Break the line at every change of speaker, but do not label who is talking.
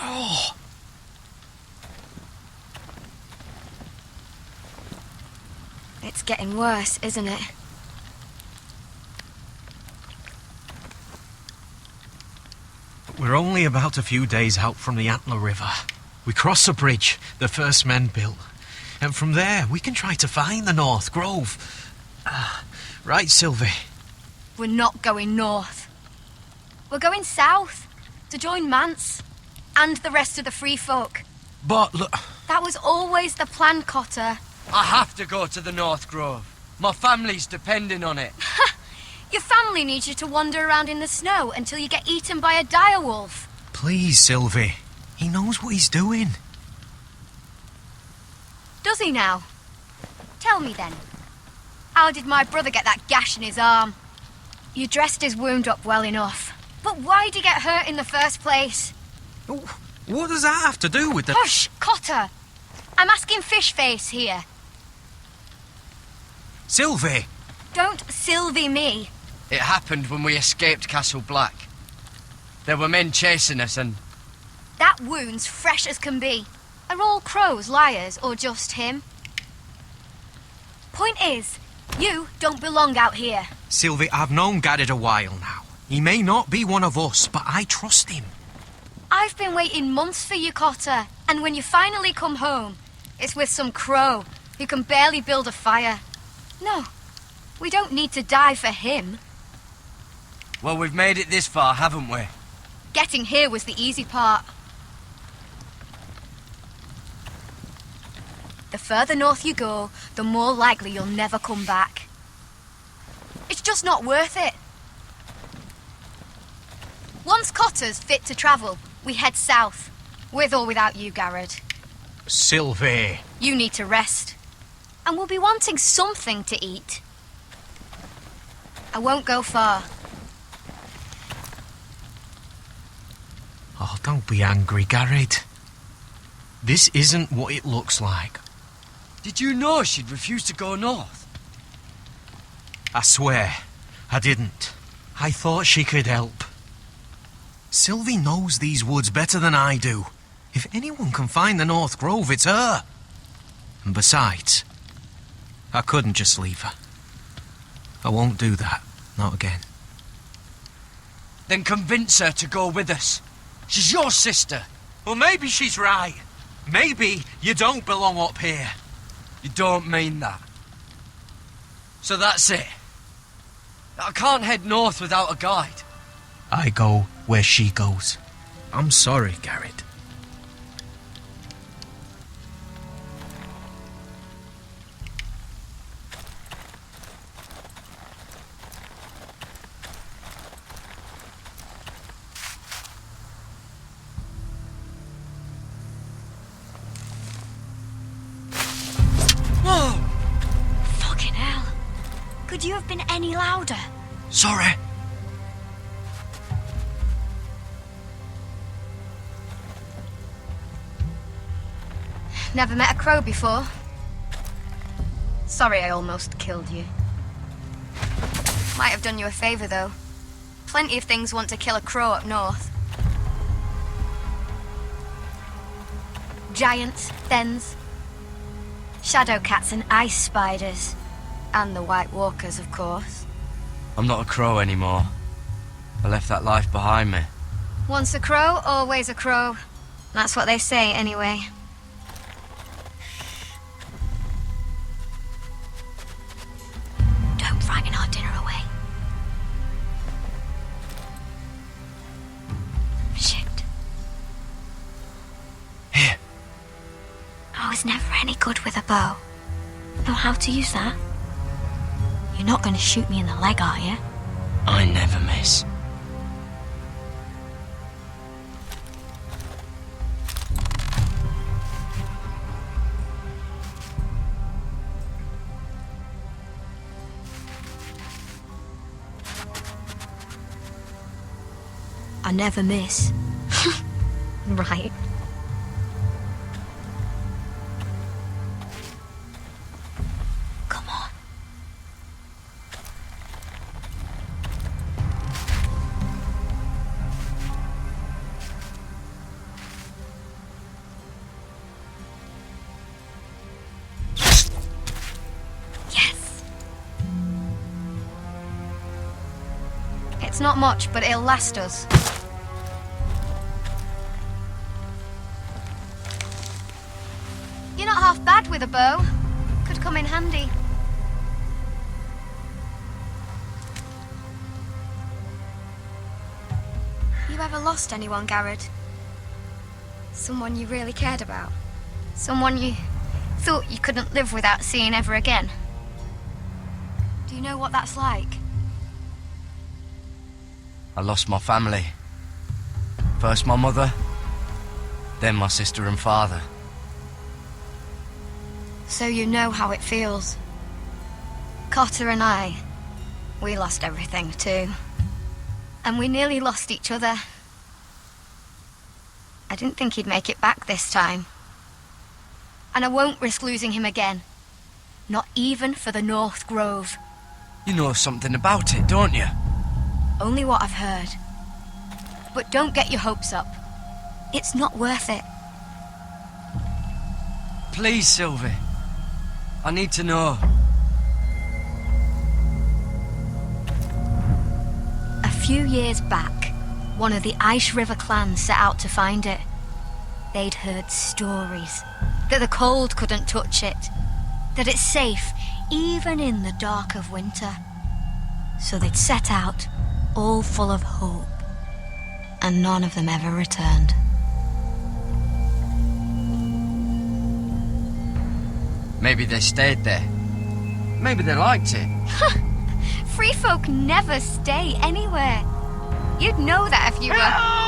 Oh.
It's getting worse, isn't it?
We're only about a few days out from the Antler River. We cross a bridge the first men built, and from there we can try to find the North Grove. Right, Sylvie?
We're not going north. We're going south to join Mance and the rest of the free folk.
But look...
That was always the plan, Cotter.
I have to go to the North Grove. My family's depending on it.
Your family needs you to wander around in the snow until you get eaten by a direwolf.
Please, Sylvie. He knows what he's doing.
Does he now? Tell me then. How did my brother get that gash in his arm? You dressed his wound up well enough. But why'd he get hurt in the first place?
What does that have to do with the...
Hush, Cotter! I'm asking Fishface here.
Sylvie!
Don't Sylvie me.
It happened when we escaped Castle Black. There were men chasing us and...
That wound's fresh as can be. Are all crows liars, or just him? Point is, you don't belong out here.
Sylvie, I've known Garrett a while now. He may not be one of us, but I trust him.
I've been waiting months for you, Cotter, and when you finally come home, it's with some crow who can barely build a fire. No, we don't need to die for him.
Well, we've made it this far, haven't we?
Getting here was the easy part. The further north you go, the more likely you'll never come back. It's just not worth it. Once Cotter's fit to travel, we head south. With or without you, Garrett.
Sylvie.
You need to rest. And we'll be wanting something to eat. I won't go far.
Oh, don't be angry, Garrett. This isn't what it looks like.
Did you know she'd refuse to go north?
I swear, I didn't. I thought she could help. Sylvie knows these woods better than I do. If anyone can find the North Grove, it's her. And besides, I couldn't just leave her. I won't do that. Not again.
Then convince her to go with us. She's your sister.
Well, maybe she's right. Maybe you don't belong up here.
You don't mean that. So that's it. I can't head north without a guide.
I go where she goes. I'm sorry, Garrett.
Whoa!
Fucking hell. Could you have been any louder?
Sorry.
Never met a crow before. Sorry I almost killed you. Might have done you a favour, though. Plenty of things want to kill a crow up north. Giants, thens, shadow cats and ice spiders. And the White Walkers, of course.
I'm not a crow anymore. I left that life behind me.
Once a crow, always a crow. That's what they say, anyway. Don't frighten our dinner away. Shit.
Here.
I was never any good with a bow. Know how to use that? You're not going to shoot me in the leg, are you?
I never miss.
I never miss. Right. Come on. It's not much, but it'll last us. You're not half bad with a bow. Could come in handy. You ever lost anyone, Garrett? Someone you really cared about? Someone you thought you couldn't live without seeing ever again? Do you know what that's like?
I lost my family. First my mother, then my sister and father.
So you know how it feels. Cotter and I, we lost everything too. And we nearly lost each other. I didn't think he'd make it back this time. And I won't risk losing him again. Not even for the North Grove.
You know something about it, don't you?
Only what I've heard. But don't get your hopes up. It's not worth it.
Please, Sylvie. I need to know.
A few years back, one of the Ice River clans set out to find it. They'd heard stories that the cold couldn't touch it, that it's safe even in the dark of winter. So they'd set out, all full of hope, and none of them ever returned.
Maybe they stayed there. Maybe they liked it.
Free folk never stay anywhere. You'd know that if you were...